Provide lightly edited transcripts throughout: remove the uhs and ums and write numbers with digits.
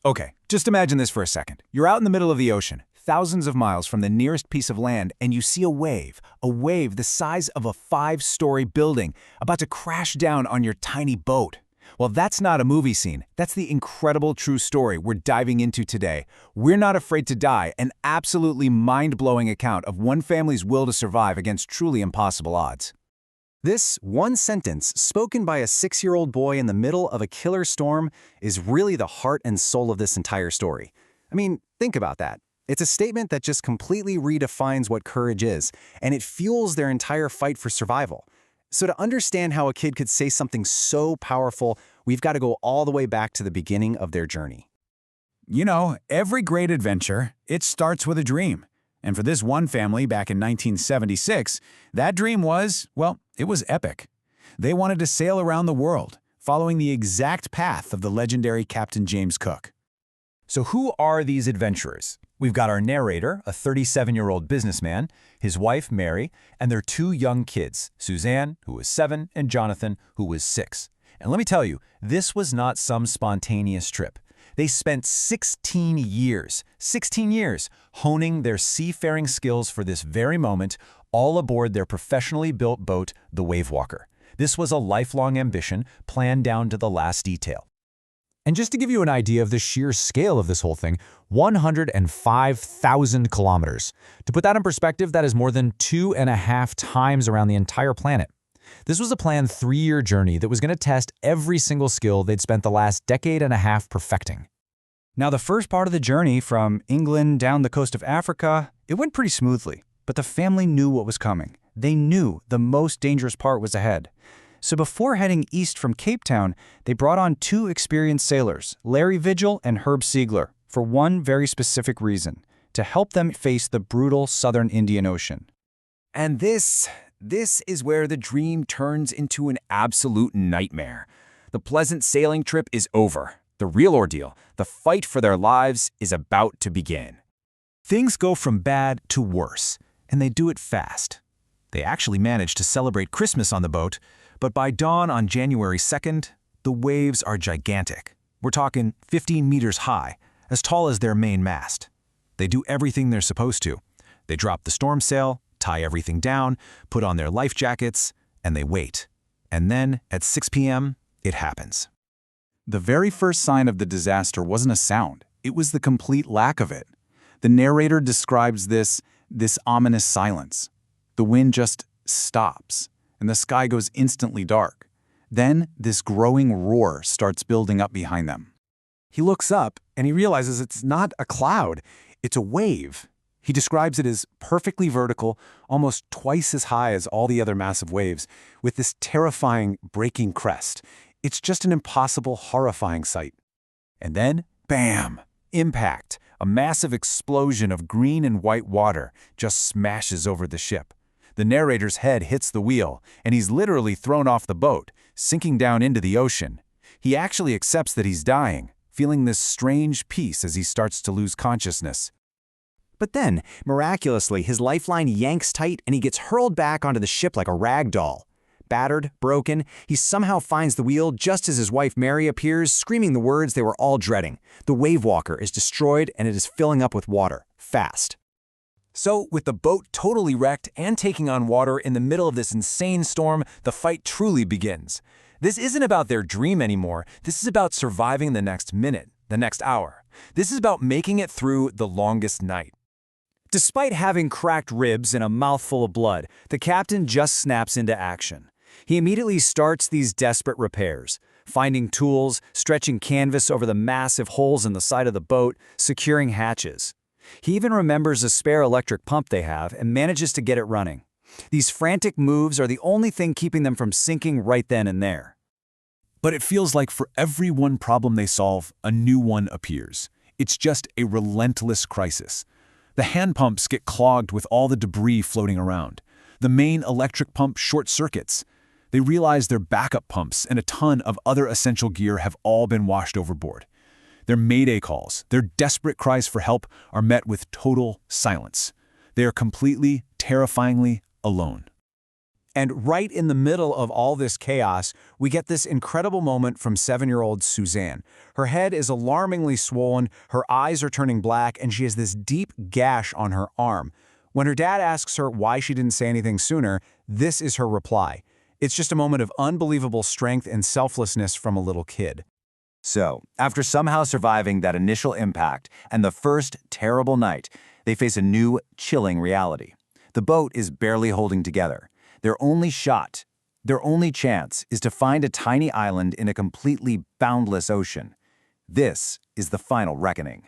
Okay, just imagine this for a second. You're out in the middle of the ocean, thousands of miles from the nearest piece of land, and you see a wave the size of a 5-story building, about to crash down on your tiny boat. Well, that's not a movie scene. That's the incredible true story we're diving into today. We're Not Afraid to Die, an absolutely mind-blowing account of one family's will to survive against truly impossible odds. This one sentence, spoken by a 6-year-old boy in the middle of a killer storm, is really the heart and soul of this entire story. I mean, think about that. It's a statement that just completely redefines what courage is, and it fuels their entire fight for survival. So to understand how a kid could say something so powerful, we've got to go all the way back to the beginning of their journey. You know, every great adventure, it starts with a dream. And for this one family back in 1976, that dream was, well, it was epic. They wanted to sail around the world, following the exact path of the legendary Captain James Cook. So who are these adventurers? We've got our narrator, a 37-year-old businessman, his wife, Mary, and their 2 young kids, Suzanne, who was 7, and Jonathan, who was 6. And let me tell you, this was not some spontaneous trip. They spent 16 years, honing their seafaring skills for this very moment, all aboard their professionally built boat, the Wavewalker. This was a lifelong ambition, planned down to the last detail. And just to give you an idea of the sheer scale of this whole thing, 105,000 kilometers. To put that in perspective, that is more than 2.5 times around the entire planet. This was a planned 3-year journey that was going to test every single skill they'd spent the last decade and a half perfecting. Now, the first part of the journey from England down the coast of Africa, it went pretty smoothly, but the family knew what was coming. They knew the most dangerous part was ahead. So before heading east from Cape Town, they brought on 2 experienced sailors, Larry Vigil and Herb Siegler, for one very specific reason: to help them face the brutal southern Indian Ocean. And this is where the dream turns into an absolute nightmare. The pleasant sailing trip is over. The real ordeal, the fight for their lives, is about to begin. Things go from bad to worse, and they do it fast. They actually manage to celebrate Christmas on the boat, but by dawn on January 2nd, the waves are gigantic. We're talking 15 meters high, as tall as their main mast. They do everything they're supposed to. They drop the storm sail, tie everything down, put on their life jackets, and they wait. And then, at 6 p.m., it happens. The very first sign of the disaster wasn't a sound. It was the complete lack of it. The narrator describes this ominous silence. The wind just stops, and the sky goes instantly dark. Then, this growing roar starts building up behind them. He looks up, and he realizes it's not a cloud, it's a wave. He describes it as perfectly vertical, almost twice as high as all the other massive waves, with this terrifying breaking crest. It's just an impossible, horrifying sight. And then, bam! Impact! A massive explosion of green and white water just smashes over the ship. The narrator's head hits the wheel, and he's literally thrown off the boat, sinking down into the ocean. He actually accepts that he's dying, feeling this strange peace as he starts to lose consciousness. But then, miraculously, his lifeline yanks tight and he gets hurled back onto the ship like a rag doll. Battered, broken, he somehow finds the wheel just as his wife Mary appears, screaming the words they were all dreading. The Wavewalker is destroyed and it is filling up with water, fast. So, with the boat totally wrecked and taking on water in the middle of this insane storm, the fight truly begins. This isn't about their dream anymore. This is about surviving the next minute, the next hour. This is about making it through the longest night. Despite having cracked ribs and a mouthful of blood, the captain just snaps into action. He immediately starts these desperate repairs, finding tools, stretching canvas over the massive holes in the side of the boat, securing hatches. He even remembers a spare electric pump they have and manages to get it running. These frantic moves are the only thing keeping them from sinking right then and there. But it feels like for every one problem they solve, a new one appears. It's just a relentless crisis. The hand pumps get clogged with all the debris floating around. The main electric pump short circuits. They realize their backup pumps and a ton of other essential gear have all been washed overboard. Their mayday calls, their desperate cries for help, are met with total silence. They are completely, terrifyingly alone. And right in the middle of all this chaos, we get this incredible moment from 7-year-old Suzanne. Her head is alarmingly swollen, her eyes are turning black, and she has this deep gash on her arm. When her dad asks her why she didn't say anything sooner, this is her reply. It's just a moment of unbelievable strength and selflessness from a little kid. So, after somehow surviving that initial impact and the first terrible night, they face a new, chilling reality. The boat is barely holding together. Their only shot, their only chance, is to find a tiny island in a completely boundless ocean. This is the final reckoning.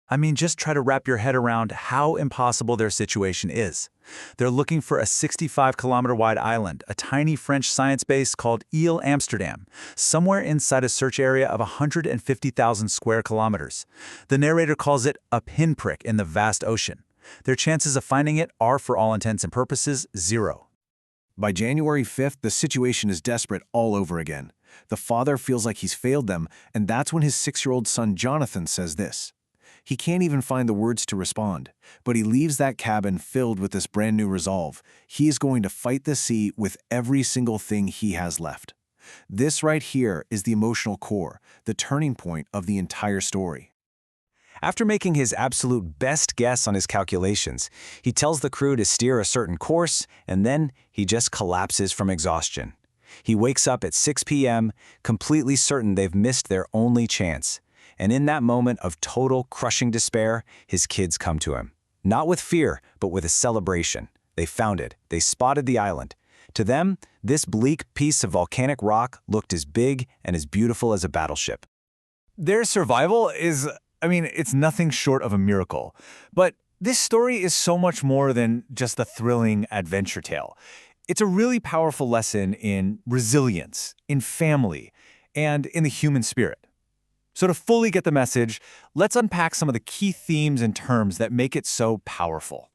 I mean, just try to wrap your head around how impossible their situation is. They're looking for a 65-kilometer-wide island, a tiny French science base called Ile Amsterdam, somewhere inside a search area of 150,000 square kilometers. The narrator calls it a pinprick in the vast ocean. Their chances of finding it are, for all intents and purposes, 0. By January 5th, the situation is desperate all over again. The father feels like he's failed them, and that's when his 6-year-old son Jonathan says this. He can't even find the words to respond, but he leaves that cabin filled with this brand new resolve. He is going to fight the sea with every single thing he has left. This right here is the emotional core, the turning point of the entire story. After making his absolute best guess on his calculations, he tells the crew to steer a certain course, and then he just collapses from exhaustion. He wakes up at 6 p.m., completely certain they've missed their only chance. And in that moment of total, crushing despair, his kids come to him. Not with fear, but with a celebration. They found it. They spotted the island. To them, this bleak piece of volcanic rock looked as big and as beautiful as a battleship. Their survival is, it's nothing short of a miracle. But this story is so much more than just a thrilling adventure tale. It's a really powerful lesson in resilience, in family, and in the human spirit. So to fully get the message, let's unpack some of the key themes and terms that make it so powerful.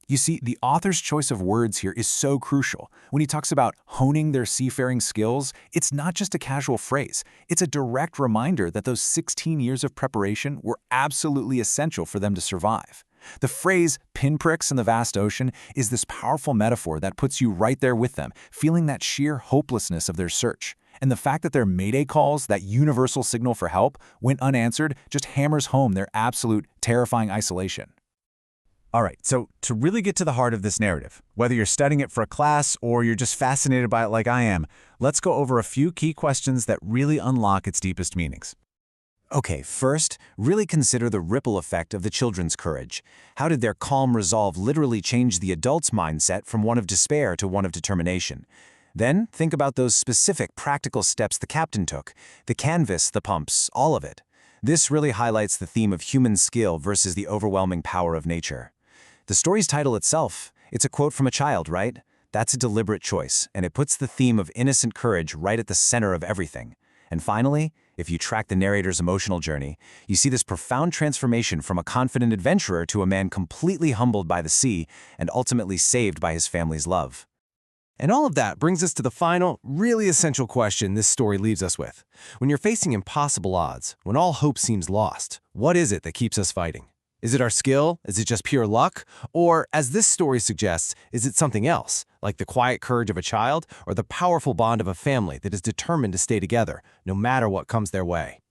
You see, the author's choice of words here is so crucial. When he talks about honing their seafaring skills, it's not just a casual phrase. It's a direct reminder that those 16 years of preparation were absolutely essential for them to survive. The phrase pinpricks in the vast ocean is this powerful metaphor that puts you right there with them, feeling that sheer hopelessness of their search. And the fact that their mayday calls, that universal signal for help, went unanswered, just hammers home their absolute, terrifying isolation. All right, so to really get to the heart of this narrative, whether you're studying it for a class or you're just fascinated by it like I am, let's go over a few key questions that really unlock its deepest meanings. Okay, first, really consider the ripple effect of the children's courage. How did their calm resolve literally change the adult's mindset from one of despair to one of determination? Then, think about those specific practical steps the captain took. The canvas, the pumps, all of it. This really highlights the theme of human skill versus the overwhelming power of nature. The story's title itself, it's a quote from a child, right? That's a deliberate choice, and it puts the theme of innocent courage right at the center of everything. And finally, if you track the narrator's emotional journey, you see this profound transformation from a confident adventurer to a man completely humbled by the sea and ultimately saved by his family's love. And all of that brings us to the final, really essential question this story leaves us with. When you're facing impossible odds, when all hope seems lost, what is it that keeps us fighting? Is it our skill? Is it just pure luck? Or, as this story suggests, is it something else, like the quiet courage of a child or the powerful bond of a family that is determined to stay together, no matter what comes their way?